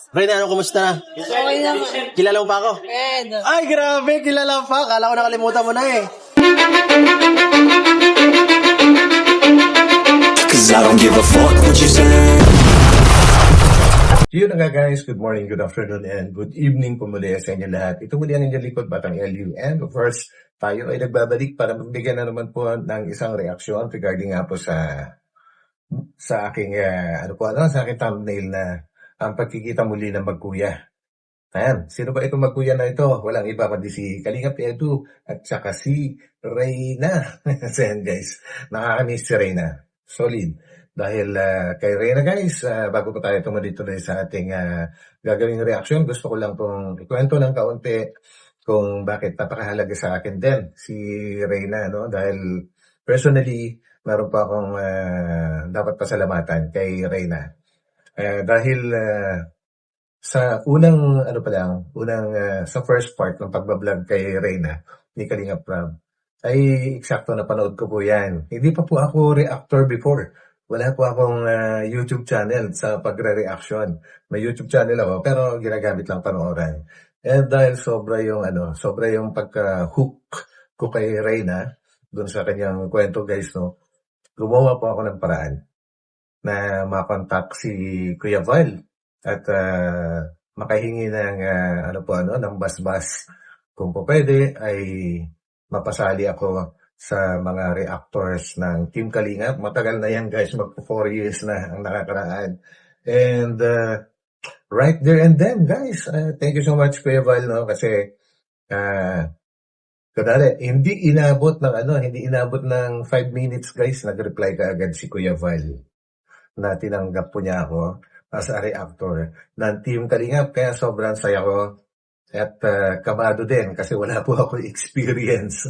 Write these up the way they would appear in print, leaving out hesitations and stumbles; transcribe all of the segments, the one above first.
Reyna, ano, kumusta? Okay naman. Kilala mo pa ako? Ay, grabe, kilala pa. Kala ko nakalimutan mo na eh. Cause I don't give a fuck what you say. Yun na nga guys, good morning, good afternoon, and good evening po muli sa inyo lahat. Ito muli ang inyong likod, Batang LU. And of course, tayo ay nagbabalik para magbigyan na naman po ng isang reaksyon regarding nga po sa aking, sa aking thumbnail na ang pagkikita muli ng magkuya. Ayan, sino ba itong magkuya na ito? Walang iba kundi si Kalingap Edu at saka si Reyna. So yan guys, nakakamiss si Reyna. Solid. Dahil kay Reyna guys, bago po tayo tuloy sa ating gagawing reaction, gusto ko lang pong ikwento ng kaunti kung bakit napakahalaga sa akin din si Reyna, no? Dahil personally, meron pa akong dapat pasalamatan kay Reyna. Dahil sa sa first part ng pagbablog kay Reyna, ni Kalingap Rab, ay eksakto na panood ko po yan. Hindi pa po ako reactor before. Wala po akong YouTube channel sa pagre-reaction. May YouTube channel ako, pero ginagamit lang panoorin. And dahil sobra yung pagka-hook ko kay Reyna, dun sa kanyang kwento guys, no, gumawa po ako ng paraan na makontak si Kuya Val at makahingi ng ng basbas. Kung po pwede ay mapasali ako sa mga reactors ng Team Kalingap. Matagal na yan guys, magpo 4 years na ang nakakaraan. And right there and then guys, thank you so much Kuya Val, no, kasi kunwari, hindi inabot ng 5 minutes guys, nag-reply ka agad si Kuya Val na tinanggap po niya ako as a reactor ng Team Kalingap. Kaya sobrang saya ko. At kabado din kasi wala po ako experience.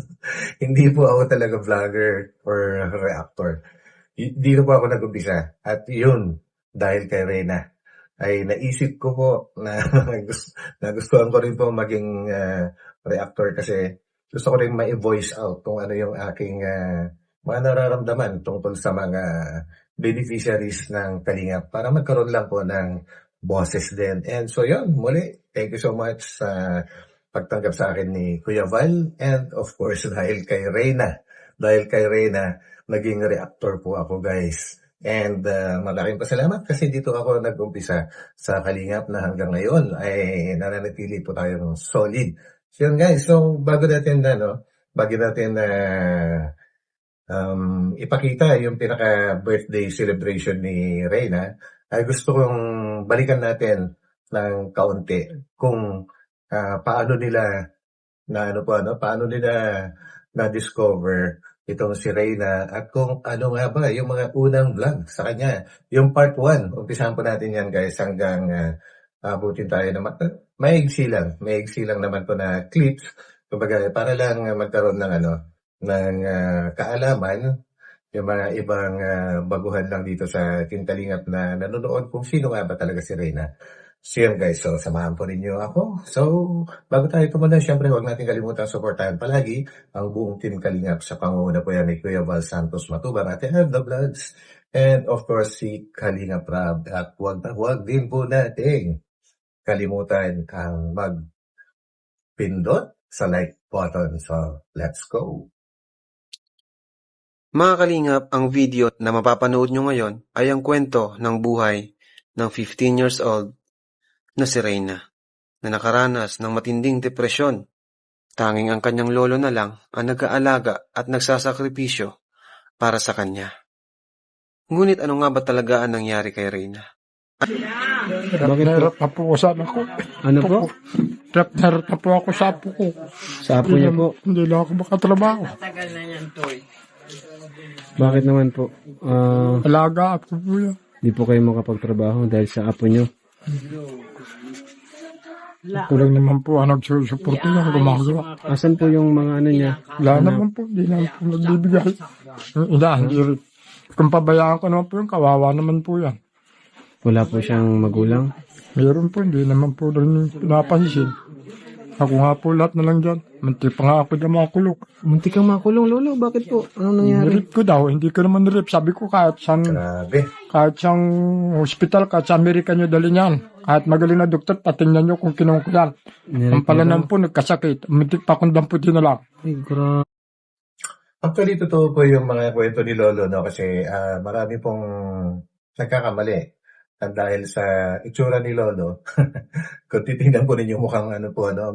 Hindi po ako talaga vlogger or reactor. Dito po ako nag-umpisa. At yun, dahil kay Reyna, ay naisip ko po na nagustuhan ko rin po maging reactor kasi gusto ko rin ma-voice out kung ano yung aking mga nararamdaman tungkol sa mga beneficiaries ng Kalingap para magkaroon lang po ng boses din. And so yun, muli, thank you so much sa pagtanggap sa akin ni Kuya Val, and of course dahil kay Reyna. Dahil kay Reyna, naging reactor po ako guys. And malaking pasalamat kasi dito ako nag-umpisa sa Kalingap na hanggang ngayon ay nananatili po tayong solid. So yun guys, so bago natin ipakita yung pinaka-birthday celebration ni Reyna, ay gusto kong balikan natin ng kaunti kung paano nila na-discover itong si Reyna at kung ano nga ba yung mga unang vlog sa kanya. Yung part 1, umpisahan po natin yan guys hanggang abutin tayo na maigsi lang naman po na clips, kumbaga para lang magkaroon ng kaalaman yung mga ibang baguhan lang dito sa Team Kalingap na nanonood kung sino nga ba talaga si Reyna. So yun guys, so samahan po ninyo ako. So bago tayo pumunta, syempre huwag natin kalimutan supportahan palagi ang buong Team Kalingap sa pangunguna po yan ni Kuya Val Santos Matubang at the Vlogs. And of course si Kalingap Rab. At huwag din po natin kalimutan ang magpindot sa like button. So let's go! Mga Kalingap, ang video na mapapanood nyo ngayon ay ang kwento ng buhay ng 15 years old na si Reyna na nakaranas ng matinding depresyon. Tanging ang kanyang lolo na lang ang nag-aalaga at nagsasakripisyo para sa kanya. Ngunit ano nga ba talaga ang nangyari kay Reyna? Bakit na po sa anak ko? Ano po? Hirap na po ako sa apo ko. Sa apo niya po? Hindi lang ako makatrabaho. Matagal na yan, Toy. Bakit naman po? Alaga ako po yan. Di po kayo makapagtrabaho dahil sa apo nyo? Kulang naman po ang nagsusuporto niya, gumagawa. Asan po yung mga ano niya? Wala naman po, hindi naman po nagbibigay. Hindi rin. Kung pabayaan ko naman po yung kawawa naman po yan. Wala po siyang magulang? Mayroon po, hindi naman po rin pinapansin. Ako nga po lahat na lang dyan. Munti pa nga ako dyan makulong. Munti kang makulong, lolo. Bakit po? Ano nangyari? Nirip ko daw, hindi ko naman nirip. Sabi ko kahit saan Grabe. hospital, kahit sa Amerika nyo dali niyan. Kahit magaling na doktor, patingnan nyo kung kinuha ko yan. Ang palanan po, nagkasakit. Muntik pa akong damputin na lang. Ay, grabe. Actually, totoo po yung mga kwento ni Lolo, no? Kasi marami pong nagkakamali. At dahil sa itsura ni Lolo, kung titingnan po ninyo mukhang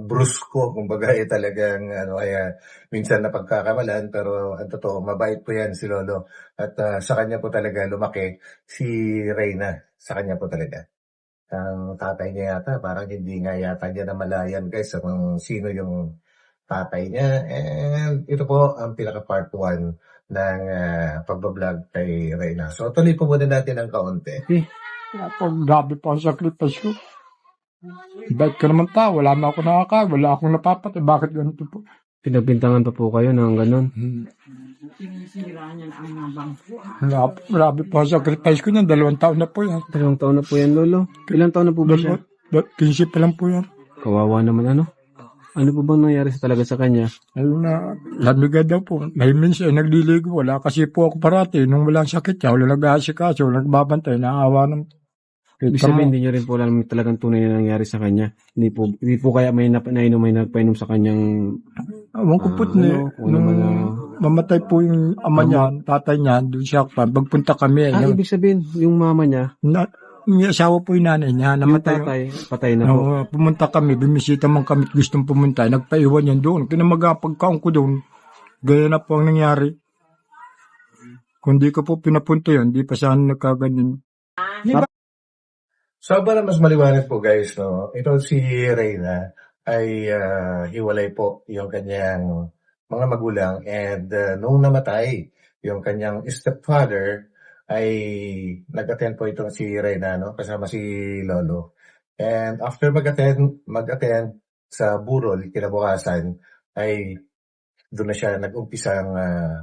brusko, kumbaga talagang kaya minsan napagkakamalan, pero ang totoo, mabait po yan si Lolo. At sa kanya po talaga lumaki si Reyna. Sa kanya po talaga. Ang tatay niya yata, parang hindi nga yata niya namalayan guys kung sino yung tatay niya. And ito po ang pinaka part 1 ng pagbablog kay Reyna. So tuloy po muna natin ang kaunti. Kaya po, grabe po ang sacrifice ko. Bait ko naman tao, wala na ako nakakain, wala akong napapatay. Bakit ganito po? Pinagbintangan pa po kayo ng ganun. Grabe po ang sacrifice ko niyan. 2 taon na po yan. 2 taon na po yan, Lolo. Ilang taon na po ba siya? 15 pa lang po yan. Kawawa naman, ano? Ano po bang nangyari talaga sa kanya? Ayun na, lamiga daw po. May minsan, nagliligo. Wala kasi po ako parati. Nung walang sakit siya, wala nag-aasikaso, wala nagbabantay, naawa ng... Ibig sabihin, hindi nyo rin po alam talagang tunay na nangyari sa kanya. Hindi po kaya may nagpainom sa kanyang... Awang ko po nung mamatay po yung ama niya, tatay niya, doon siya pa. Pagpunta kami. Ibig sabihin, yung mama niya, Yung asawa po yung nanay niya, yung namatay. patay na po. Pumunta kami, bimisita man kami, gustong pumunta, nagpaiwan yan doon. Kinamagapagkaon ko doon, gaya na po ang nangyari. Kung di ko po pinapunta yun, di pa saan nagkaganyan. So para mas maliwanag po guys, no, ito si Reyna ay hiwalay po yung kanyang mga magulang and nung namatay yung kanyang stepfather ay nag-attend po itong si Reyna, no, kasama si Lolo. And after mag-attend sa burol kinabukasan ay doon na siya nag-umpisang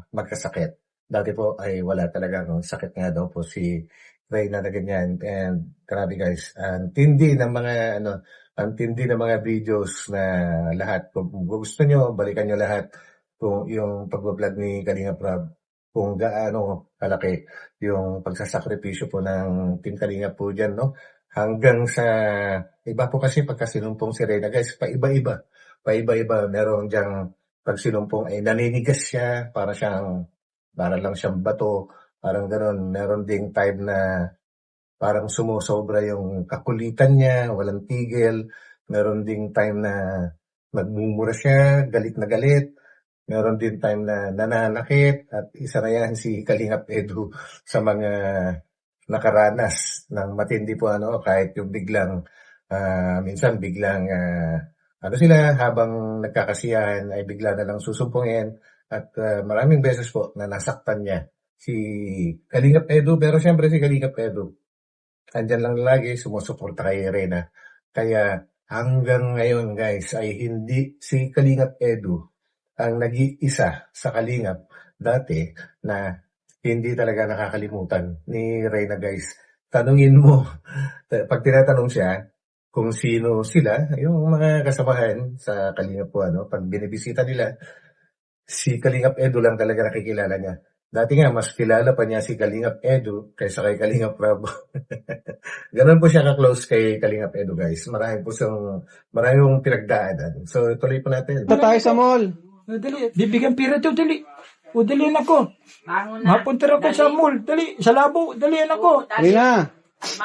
magkasakit. Dati po ay wala talagang sakit nga daw po si Reyna na ganyan. And grabe guys, ang tindi ng mga videos na lahat. Kung gusto nyo, balikan nyo lahat kung yung pagbablog ni Kalinga Prab, kung gaano kalaki yung pagsasakripisyo po ng Team Kalinga po dyan, no? Hanggang sa, iba po kasi pagkasinumpong si Reyna guys, paiba-iba. Meron diyang pagsinumpong ay naninigas siya, para lang siyang bato, parang gano'n. Meron ding time na parang sumusobra yung kakulitan niya, walang tigil. Meron ding time na nagmumura siya, galit na galit. Meron din time na nananakit. At isa na yan si Kalingap Edu sa mga nakaranas ng matindi po kahit yung biglang, minsan biglang, sila habang nagkakasiyahan ay bigla na lang susumpungin. At maraming beses po na nasaktan niya si Kalingap Edu, pero siyempre si Kalingap Edu andyan lang lagi, sumusuporta kay Reyna. Kaya hanggang ngayon guys ay hindi si Kalingap Edu ang nag-iisa sa Kalingap dati na hindi talaga nakakalimutan ni Reyna guys. Tanungin mo, pag tinatanong siya kung sino sila, yung mga kasamahan sa Kalingap po, pag binibisita nila, si Kalingap Edu lang talaga nakikilala niya. Dati nga, mas kilala pa niya si Kalingap Edu kaysa kay Kalingap Prab. Ganun po siya ka-close kay Kalingap Edu, guys. Marami pong pinagdaanan. So, tuloy po natin. Punta tayo sa mall. Dali, bibigyan pira to, dali. O, dali na ko. Mapunta rin ko sa mall, dali. Sa labo, dali na ko. Reyna.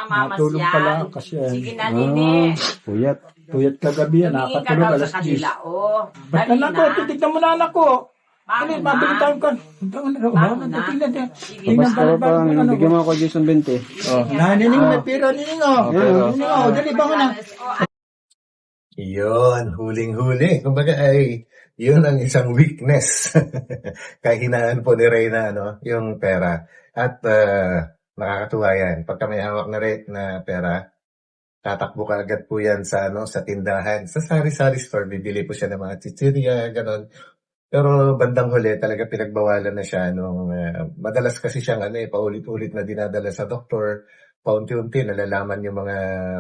Natulog pala kasi. Sige na, nini. Tuyat kagabi yan, Tumingin ka nakatulog daw alas sa 10. kanila, oh. Ba't na ko, titignan mo na anak ko. Dali, Bangon mabili na. tayo ka. Bangon na. Sige na. Bigyan mo ako Jason 20. Nanining, may pira, nining o. Nining o, dali, bangon na. Yun, huling-huli. Kumbaga ay, yun ang isang weakness. Kahinaan po ni Reyna, yung pera. At nakakatuwa yan. Pagka may hawak na pera, tatakbo ka agad po yan sa tindahan. Sa sari-sari store, bibili po siya ng mga chichirya, ganon. Pero bandang huli, talaga pinagbawalan na siya nung madalas kasi siyang paulit-ulit na dinadala sa doktor. Paunti-unti, nalalaman yung mga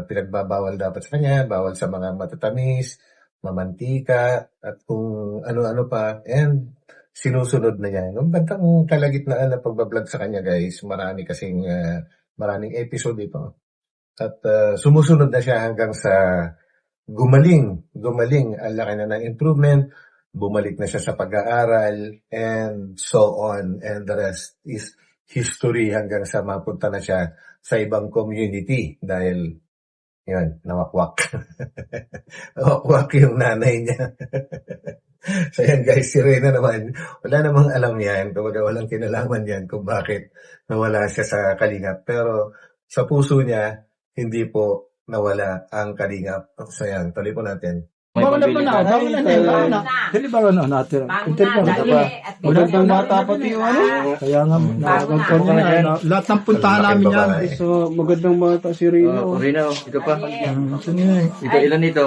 pinagbabawal dapat sa kanya, bawal sa mga matatamis, mamantika, at kung ano-ano pa. And sinusunod na niya. Nung bandang kalagitnaan na pagbablog sa kanya guys, maraming episode ito. At sumusunod na siya hanggang sa gumaling. Ang laki na ng improvement, bumalik na siya sa pag-aaral, and so on. And the rest is history hanggang sa mapunta na siya sa ibang community dahil yun, nawakwak. Nawakwak yung nanay niya. So yan guys, si Reyna naman, wala namang alam yan, kumbaga walang kinalaman yan kung bakit nawala siya sa Kalingap. Pero sa puso niya, hindi po nawala ang Kalingap. So yan, tuloy po natin. Bago na. Dili ba na natin? Magandang bata pati yung ano. Kaya nga, nakakagpon niya. Lahat ng puntahan namin yan. So, magandang bata si Rino. Rino, ito pa. Ito niya. Ito, ilan ito?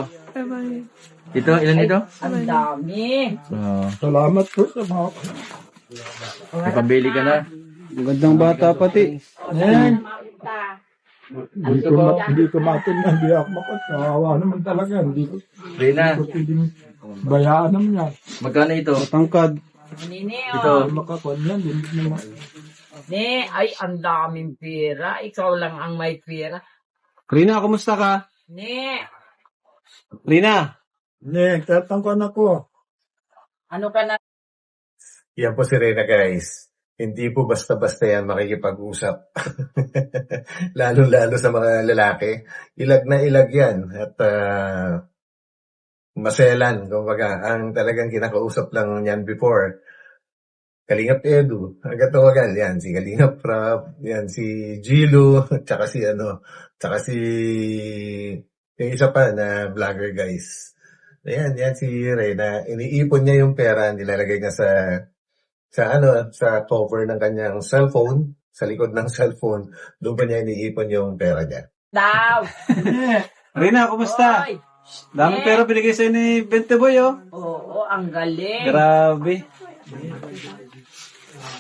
Ito, ilan ito? Ang dami. Salamat po sa mga... May pambili ka na. Magandang bata pati. Ayan. Hindi ko matin, hindi ako makakawa naman talaga. Hindi ko Rina, pwedeng bayaan naman yan. magkano ito? Tangkad. Nini, Ito. Makakuan yan. Hindi naman. Ne, ay, ang daming pera. Ikaw lang ang may pera. Rina, kumusta ka? Ne, Rina. Hindi, tatangkuan ako. ano ka na? Yan po si Reyna guys. Hindi po basta-basta yan makikipag-usap. Lalo-lalo sa mga lalaki. Ilag na ilag yan. At maselan, kumbaga. Ang talagang kinakausap lang yan before. Kalingap Edu. Agad tawagan. Yan, si Kalingap Prab. Yan, si Gilo. Tsaka si yung isa pa na vlogger guys. Ayan, yan si Reyna. Iniipon niya yung pera. Nilalagay niya sa cover ng kanyang cellphone, sa likod ng cellphone, doon pa niya iniipon yung pera niya. Daw. Rina, kumusta? Oy. Daming pera binigay sa'yo ni Bente Boy, oh. Oo, ang galing. Grabe.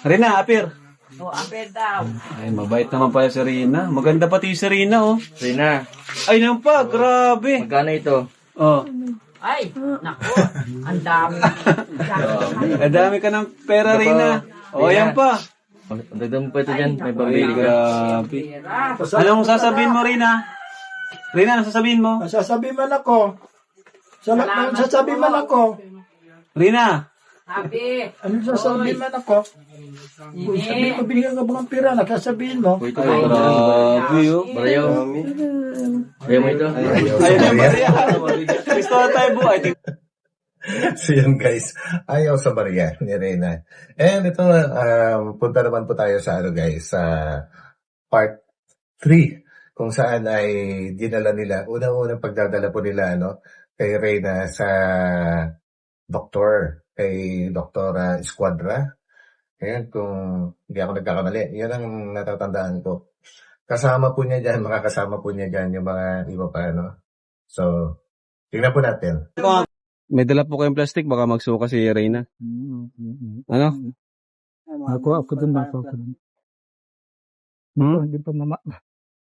Rina, apir. O, ape daw. Ay, mabait naman pala si Rina. Maganda pati si Rina, oh. Rina, Ay, naman pa, grabe. magkano ito? Oh, Ay, naku, ang dami. ang dami ka ng pera, Ito pa. Rina. Oh, Rina. yan pa. Dagdag mo pa ito dyan, may Ay, pambili ka. grabe. Pera. Anong sasabihin mo, Rina? Rina, anong sasabihin mo? Sasabihin man ako. Sasabihin man ako. Rina, Sabi. Anong sasabihin man ako? Kung sabihin ko, binigyan ka ba ng pera, nagsasabihin mo. Ito, grabe, oh. Barayo. Ayaw mo ito? Ayun na, Maria. Gusto na tayo buhay. So yun guys, ayaw sa Maria ni Reyna. And ito, punta naman po tayo sa guys, sa part 3, kung saan ay dinala nila, unang-unang pagdadala po nila, kay Reyna sa doktor, kay Doktora Escuadra. Ayan, kung hindi ako nagkakamali, yan ang natatandaan ko. Kasama po niya dyan, makakasama po niya dyan yung mga iba pa, So, tingnan po natin. May dala po kayong plastic, baka magsuka si Reyna. Ano? Ako dun. Hindi pa mama.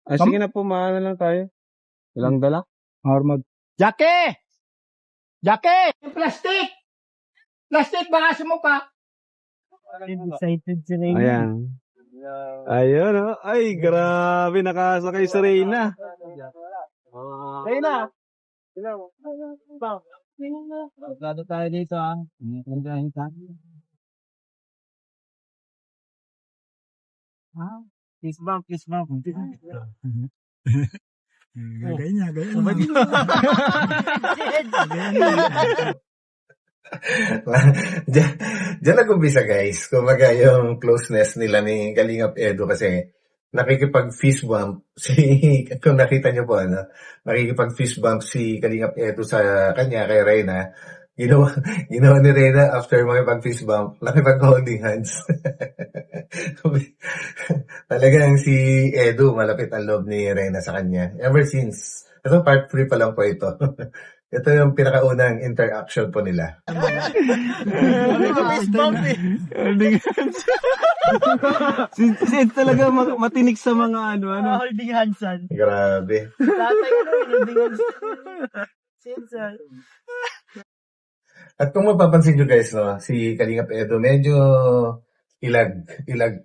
Ay, sige na po, maano lang tayo. Ilang dala? Armag. Jackie! Plastic! Plastic, baka sumuka. Excited si Reyna. Ayan. Ayun, oh. Ay, grabe, nakasakay si Reyna. Reyna! Pagkado tayo dito, ah. Nandiyan tayo. Kiss bump. Ganyan. Diyan nag-umpisa guys. Kumbaga yung closeness nila ni Kalingap Edu kasi nakikipag-fist bump kung nakita niyo po, nakikipag-fist bump si Kalingap Edu sa kanya, kay Reyna. Ginawa ni Reyna after makipag-fist bump, nakipag-holding hands. Talagang si Edu, malapit ang loob ni Reyna sa kanya. Ever since. Ito part 3 pa lang po ito. Ito yung pinakaunang interaction po nila. Si Ed talaga matinik sa mga ano. Holding handsan. Grabe. Tatay ko holding handsan. At kung mapapansin nyo guys, si Kalingap Edu medyo ilag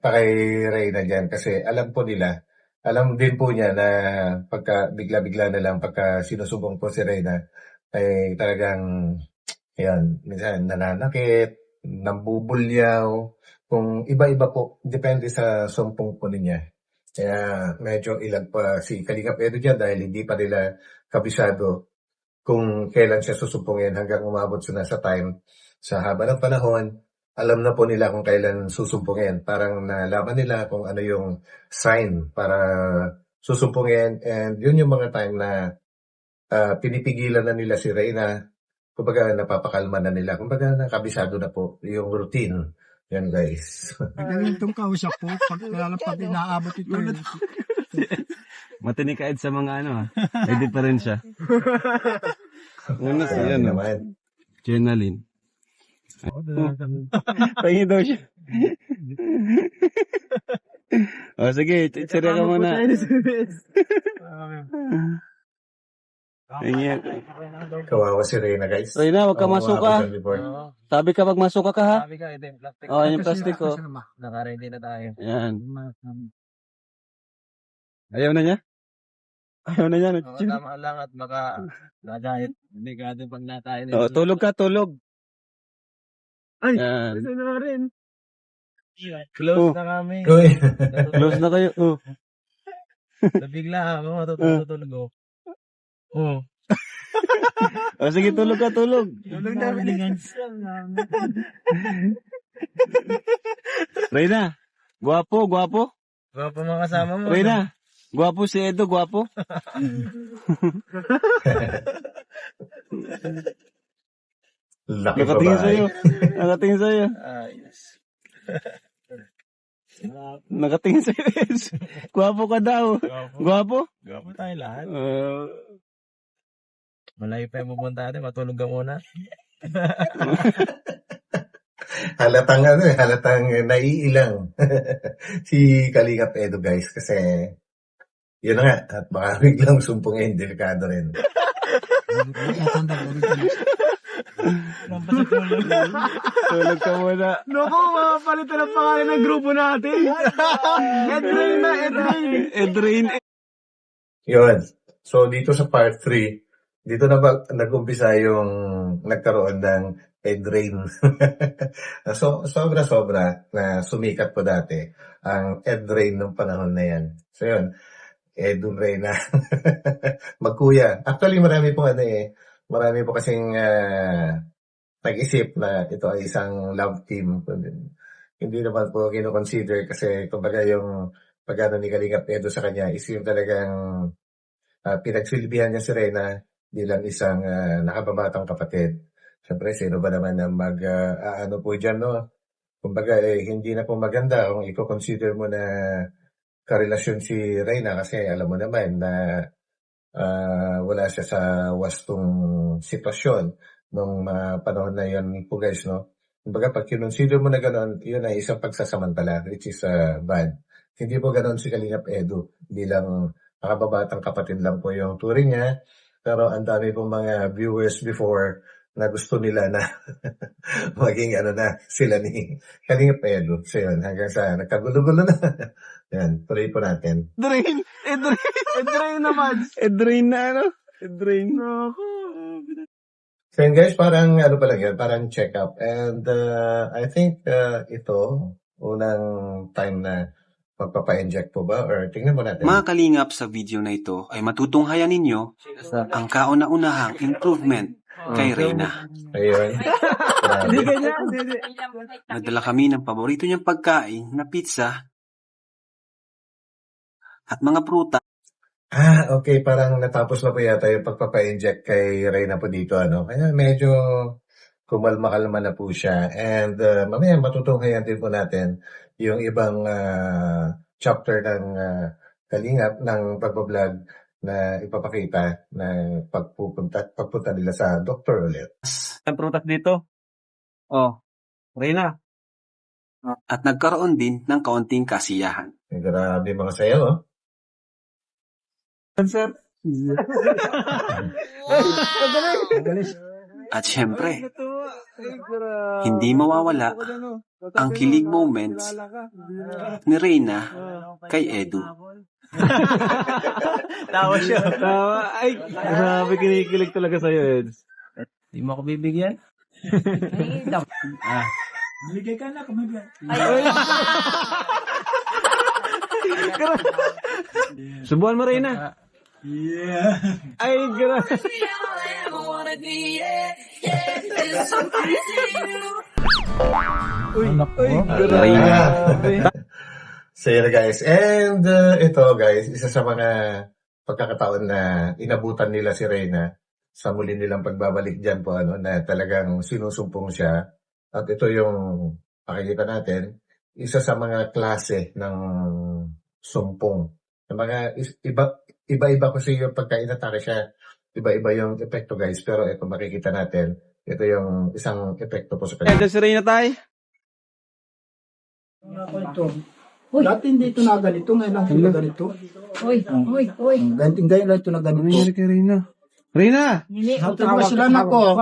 pa kay Reyna dyan kasi alam po nila alam din po niya na pagka bigla-bigla na lang pagka sinusubong po si Reyna ay talagang yan, minsan nananakit, nambubulyaw, kung iba-iba po, depende sa sumpong po niya. Kaya medyo ilag pa si Kalingap Edo dyan dahil hindi pa nila kabisado kung kailan siya susumpungin hanggang umabot sila sa time. Sa haba ng panahon, alam na po nila kung kailan susumpungin. Parang nalaman nila kung ano yung sign para susumpungin. And yun yung mga time na pinipigilan na nila si Reyna. Kumbaga napapakalma na nila. Kumbaga nakabisado na po yung routine. Yan guys. Ganitong kausap po, pag inaabot ito. Matinik ka Ed sa mga ano ha. May diferensya. Una siya, no? naman. Jenalyn. Pahingin daw siya. O sige, tsira ka muna. Pahingin. Kawawa si Reyna guys. Reyna, huwag ka Oo, masuka. umabot siya before. Sabi ka pag masuka ka ha. Sabi ka, ito yung plastic. O, yung plastic ko. Naka-ready na tayo. Yan. Ayaw na niya? Ayaw na niya. Tama lang at baka nagahit. Hindi ka natin pag natayin. O, tulog ka, tulog. Ay, Yan. kasi na rin. Close na kami. Uy. Close na kayo. Oh. Nabigla ako, matutulog ako. Oo. O sige, tulog ka, tulog. Tulog namin. Reyna, guwapo, guwapo. Gwapo mga kasama mo. Reyna, guwapo si Edo, guwapo. Laki Nakatingin babae. sa'yo. Nakatingin sa'yo. Ayos. Nakatingin sa'yo. Guwapo ka daw. Guwapo? Gwapo tayo lahat. Malayo pa yung pupunta natin. Matulog ka muna. Halatang naiilang si Kalingap Edo guys kasi yun na nga at baka biglang sumpungin, delikado rin. Tulog ka muna. Naku, mapapalitan ang pangalan ng grupo natin. Edrain na, Edrain. Edrain. Yun. So dito sa part 3, dito na nag-umpisa yung nagkaroon ng Edrain. So sobra-sobra na sumikat po dati ang Edrain ng panahon na yan. So yun, Edu Reyna. Magkuya. Actually marami po kasing nag-isip na ito ay isang love team. Hindi naman po kino-consider kasi kumbaga yung pag-ano ni Kalingap Edo sa kanya is yung talagang pinagsilbihan niya si Reyna bilang isang nakababatang kapatid. Siyempre, sino ba naman ang ano po dyan, no? Kumbaga, hindi na po maganda kung i-consider mo na karelasyon si Reyna kasi alam mo naman na wala siya sa wastong sitwasyon nung panahon na yun po guys, no? Kumbaga, pag kinonsider mo na gano'n, yun ay isang pagsasamantala, which is bad. Hindi po gano'n si Kalingap Edo bilang nakababatang kapatid lang po yung turing niya. Pero ang dami pong mga viewers before na gusto nila na maging sila ni Kalingap Edo. So yun, hanggang sa nagkagulo-gulo na. Yan, tuloy po natin. Edrain. Edrain. Edrain naman. Edrain na ano? Edrain. So yun guys, parang pa lang yan, parang check-up. And I think ito, unang time na magpapa-inject po ba? Or tingnan mo natin. Mga kalingap, sa video na ito ay matutunghayan ninyo ang kauna-unahang improvement kay Reyna. Ayun. Hindi Grabe. ganyan. Nagdala kami ng paborito niyang pagkain na pizza at mga prutas. Okay. Parang natapos na po yata yung pagpapa-inject kay Reyna po dito, ano? Kaya medyo kumalma-kalma na po siya. And mamaya matutunghayan din po natin yung ibang chapter ng Kalingap ng pagbablog na ipapakita na pagpunta nila sa doktor ulit. Ang prutas dito. Oh, Reyna. At nagkaroon din ng kaunting kasiyahan. Grabe mga sayo, oh. Sir. At syempre, Hindi mawawala ang kilig moments ni Reyna kay Edu. Tawa siya. Tawa. Ay, grabe kinikilig talaga sa'yo, Eds. Di mo ako bibigyan? Bigay ka na, kumagay. Subuhan mo, Reyna. Yeah. Ay, grabe. Anak ko. Reyna. So yun guys. And ito guys, isa sa mga pagkakataon na inabutan nila si Reyna sa muli nilang pagbabalik dyan po, ano, na talagang sinusumpong siya. At ito yung makikita natin, isa sa mga klase ng sumpong. Yung mga iba-iba kasi yung pagka inatake siya, iba-iba yung epekto guys. Pero ito makikita natin, ito yung isang epekto po sa kanya. Ito si Reyna tayo. Ito. Dati hindi ito na ganito, ngayon lang ito na ganito. Uy. Ngayon lang ito na ganito. Nangyari kay Reyna. Reyna! Nini, Sabi ko sila na ko.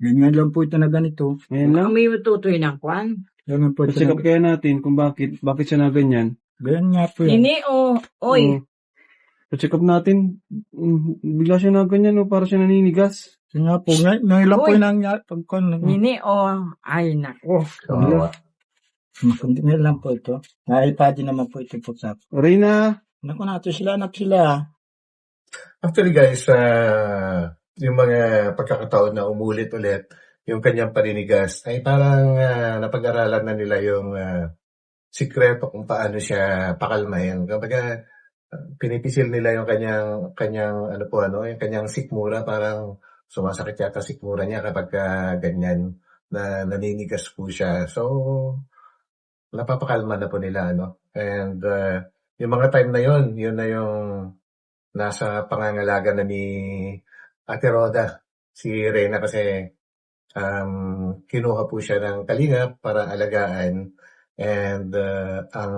Ganyan lang po ito na ganito. Ngayon lang. Kami matutoy ng kwan. Ganyan po ito Check na up kaya natin kung bakit siya na ganyan. Ganyan nga po yan. Nini, oy. Pa-check up natin. Bigla siya na ganyan, no? Para siya naninigas. Ganyan nga po. Ngayon lang po Uy. yung nangyari. Nini, ay nako. Kawawa. Ngayon lang po ito. Naipadi naman po ito po sa. Reyna! Naku nato sila, anak sila. Actually guys, yung mga pagkakataon na umulit ulit yung kanyang paninigas ay parang napag-aralan na nila yung sikreto kung paano siya pakalmahin. Kapag pinipisil nila yung kanyang yung kanyang sikmura, parang sumasakit yata sikmura niya kapag ganyan na naninigas po siya. So napapakalma na po nila, ano. And yung mga time na yun na yung nasa pangangalaga na ni Ate Roda, si Reyna, kasi kinuha po siya ng kalingap para alagaan, and ang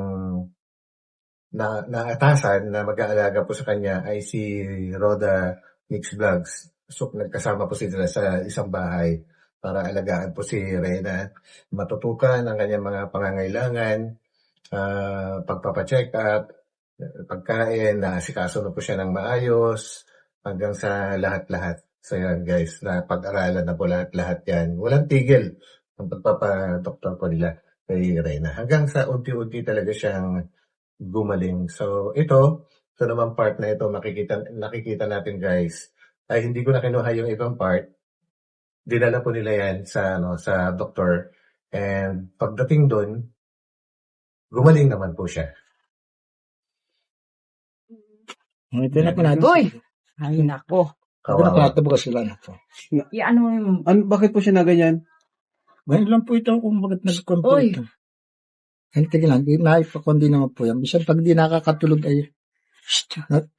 naatasan na mag-aalaga po sa kanya ay si Roda Mix Vlogs. So nagkasama po sila sa isang bahay para alagaan po si Reyna, matutukan ang kanyang mga pangangailangan, pagpapacheck up, pagkain, naasikaso na po siya ng maayos, hanggang sa lahat-lahat. So yan guys, na pag-aralan na po lahat yan. Walang tigil ang pagpapadoktor po nila kay Reyna. Hanggang sa unti-unti talaga siyang gumaling. So ito naman part na ito, nakikita natin guys, ay hindi ko na kinuha yung ibang part. Dinala po nila yan sa doktor. And pagdating doon, gumaling naman po siya. Ito na po natin. Uy! Ay nako. Ito na po Kawawa. natin bukas sila na po. Ano yung... Bakit po siya na ganyan? Ngayon lang po ito kung bakit nag-control Uy. ito. Tigil lang, naipakundi naman po yan. Bisan pag di nakakatulog ay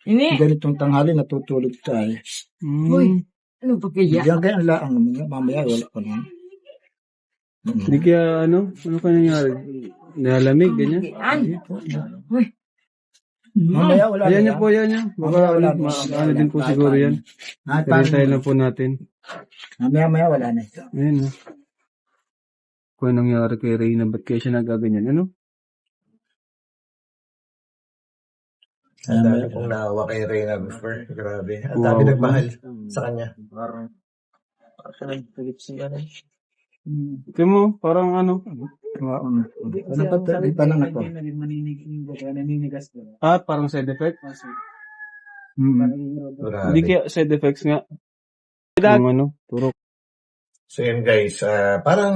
Nini, ganitong tanghali natutulog tayo. uy. Ano ba kaya? Ganyan lang naman. Mamaya wala pa naman. Hindi kaya ano ka nangyari? Nalamig, ganyan? Uy. Mamaya wala Ayan na niya po, ayan niya. Baka ano din po siguro yan. Pinintay lang po natin. Mamaya wala na ito. Ayan, no? Kung anong nangyari kay Reyna, ba't kaya siya nagaganyan, ano? Ang dami pong naawa kay Reyna before. Grabe. Ang dami nagmahal sa kanya. Ito mo, parang ano? Ano ba ito? Iba na ako. Parang side effect? Grabe. Hindi kaya side effects nga. Yung ano, turok. So yun guys, parang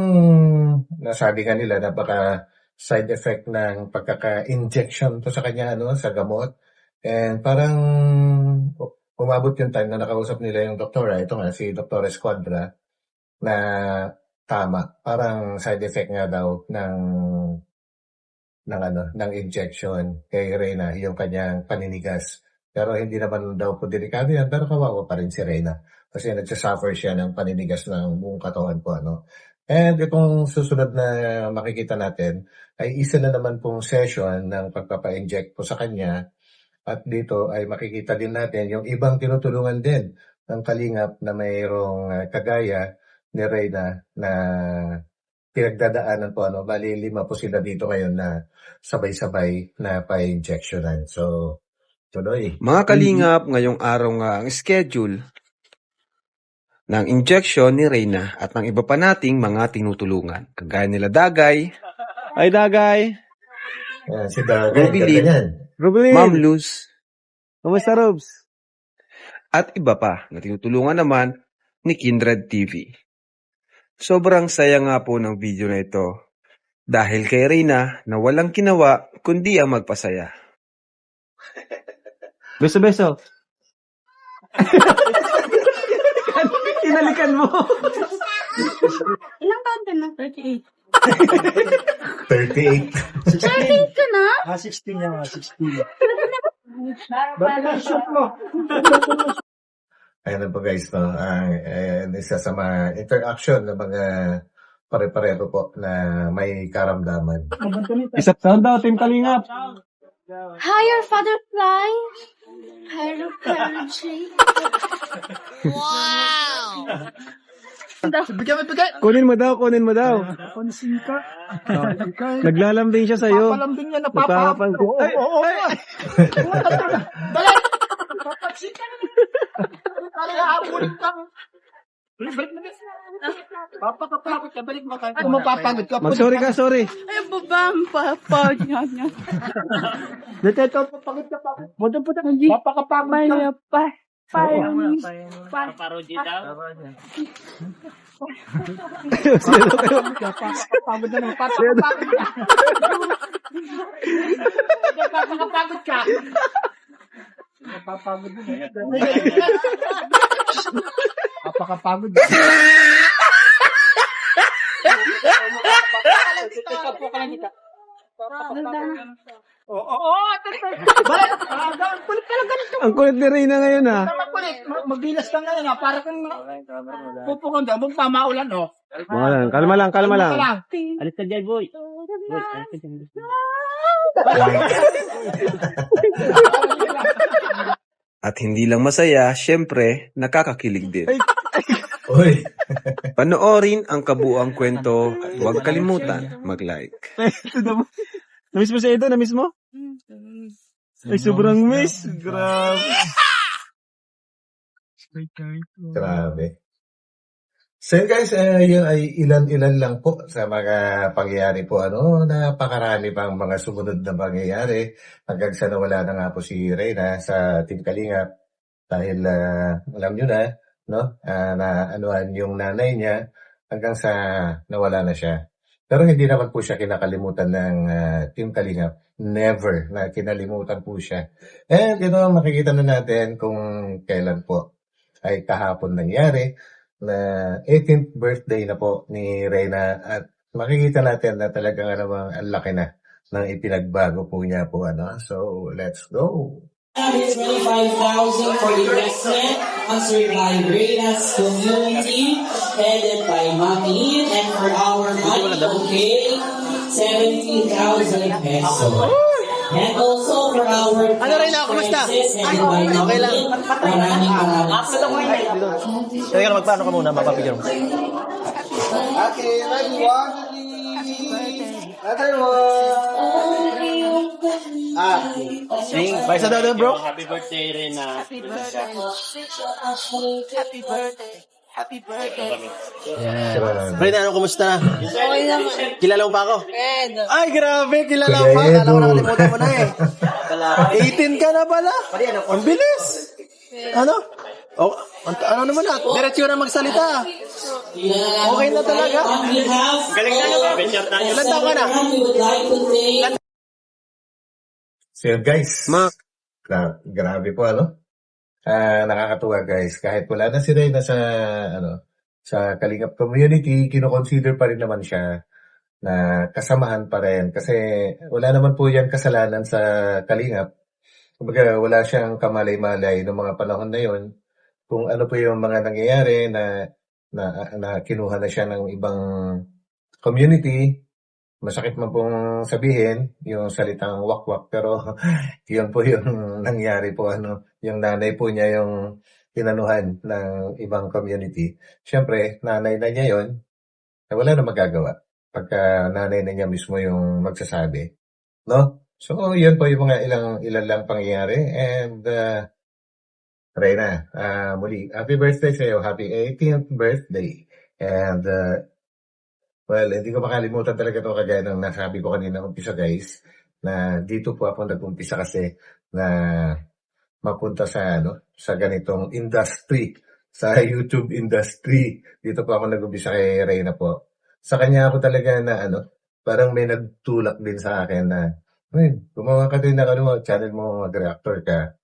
nasabi nga nila na baka side effect ng pagkaka-injection to sa kanya, sa gamot. And parang umabot yung time na nakausap nila yung doktora, ito nga si Dr. Esquadra, na tama, parang side effect nga daw ng injection kay Reyna, yung kanyang paninigas. Pero hindi naman daw po delikado yan, pero kawawa pa rin si Reyna. Kasi nagsasuffer siya ng paninigas ng buong katawan po, And itong susunod na makikita natin ay isa na naman pong session ng pagpapa-inject po sa kanya. At dito ay makikita din natin yung ibang tinutulungan din ng Kalingap na mayroong kagaya ni Reyna na pinagdadaanan po. Bali 5 po sila dito ngayon na sabay-sabay na pa-injectionan. So, tuloy. Mga kalingap, ngayong araw nga ang schedule ng injection ni Reyna at ng iba pa nating mga tinutulungan. Kagaya nila Dagay, Ay, Dagay. Ayan, si Dagay, Rubilin. ganda yan. Ruben. Ma'am Luz, Kumusta, Robs? at iba pa na tinutulungan naman ni Kindred TV. Sobrang saya nga po ng video na ito dahil kay Reyna na walang ginawa kundi ang magpasaya. Beso. Inalikan mo. Ilang taon ka na? 38. 38. 38 ka na? 16 yan, 16. Ba't na-shoot mo? Ayan na po guys, no? Isa sa mga interaction ng mga pare-pareho po na may karamdaman. Isa sound daw, Team Kalingap. Higher Father Fly. Higher Father J. Kunin mo daw. Pansin ka. Naglalambing siya sa'yo. Papalambing niya, Napapansin. Ay, Oo. Papansin ka na. Hahabulin ka. Balik mo. Papakapagod ka, balik mo ka. Kung mapapagod ka, Mag-sorry ka, sorry. Ay, babam. Papag niya. Dito, papagod ka pa. Papakapagod ka. Papakapagod na naman. Papakapagod ka. Papapagod na. Papakapagod ka. Ang kulit ni Reyna ngayon, ha? Magbilas ka ngayon, ha? Para kang pupukon daw. Magpamaulan, oh. Kalma lang. Alis ka dyan, boy. At hindi lang masaya, syempre, nakakakilig din. Uy, Panoorin ang kabuuang kwento at huwag kalimutan mag-like. Namiss mo siya ito? Namiss mo? Ay, sobrang miss. Grabe. grabe. So yun guys, yun ay ilan-ilan lang po sa mga pangyayari po. Napakarami pang mga sumunod na pangyayari hanggang sa nawala na nga po si Reyna sa Team Kalingap dahil alam nyo na, no? Na anuhan yung nanay niya hanggang sa nawala na siya. Pero hindi naman po siya kinakalimutan ng Team Kalingap. Never na kinalimutan po siya. And makikita na natin kung kailan po ay kahapon nangyari na 18th birthday na po ni Reyna at makikita natin na talagang ang laki na ng ipinagbago po niya po. So, let's go! 25,000 for investment on Survive Reyna's community headed by Mami, and for our money, okay, 70,000 pesos. And also for our Reyna, kumusta? Okay lang. Maraming Kaya ka magpaano ka muna, mapapigyan mo. Okay, Bye sa dada, bro. Happy birthday, Reyna. Reyna, kumusta? Okay lang. Kilala mo pa ako? Ay, grabe, kilala mo pa. Kuya Kala ko Edu. nakalimutan mo na eh. 18 ka na pala. Ang bilis. Ano? Ano naman na? Diretso na magsalita. Okay na talaga. Galing na naman. Ilan taon ka na? So yun guys, Mak. grabe po nakakatuwa guys. Kahit wala na si Reyna sa Kalingap community, kino-consider pa rin naman siya na kasamahan pa rin. Kasi wala naman po yan kasalanan sa Kalingap. Kumbaga wala siyang kamalay-malay noong mga panahon na yon. Kung ano po yung mga nangyayari na kinuha na siya ng ibang community masakit man pong sabihin yung salitang wakwak, pero yun po yung nangyari po, yung nanay po niya yung inanuhan ng ibang community. Siyempre, nanay na niya yun, wala na magagawa pagka nanay na niya mismo yung magsasabi, no? So, yun po yung mga ilan lang pangyayari. And, Reyna, muli, happy birthday sa'yo. Happy 18th birthday. And, well, hindi ko makalimutan talaga ito kagaya ng nasabi ko kanina umpisa, guys, na dito po ako nag-umpisa kasi na mapunta sa sa ganitong industry, sa YouTube industry. Dito po ako nag-umpisa kay Reyna po. Sa kanya ako talaga na parang may nagtulak din sa akin na, gumawa ka din ng channel mo, mag-reactor ka.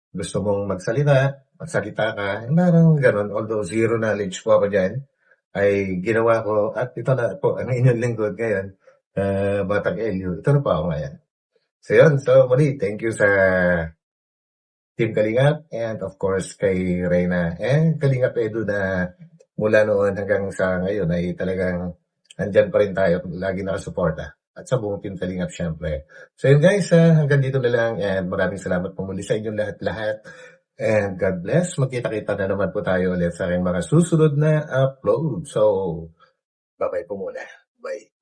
Gusto mong magsalita ka, parang ganun. Although zero knowledge po ako dyan, ay ginawa ko, at ito na po, ang inyong lingkod ngayon, Batang Elio. Ito na po ako ngayon. So yun, so muli, thank you sa Team Kalingap, and of course kay Reyna, and Kalingap Edu na mula noon hanggang sa ngayon ay talagang andyan pa rin tayo, lagi nakasuporta. At sa buong Team Kalingap, syempre. So yun guys, hanggang dito na lang, and maraming salamat po muli sa inyong lahat-lahat. And God bless. Magkita-kita na naman po tayo ulit sa aking mga susunod na upload. So, bye-bye po muna. Bye.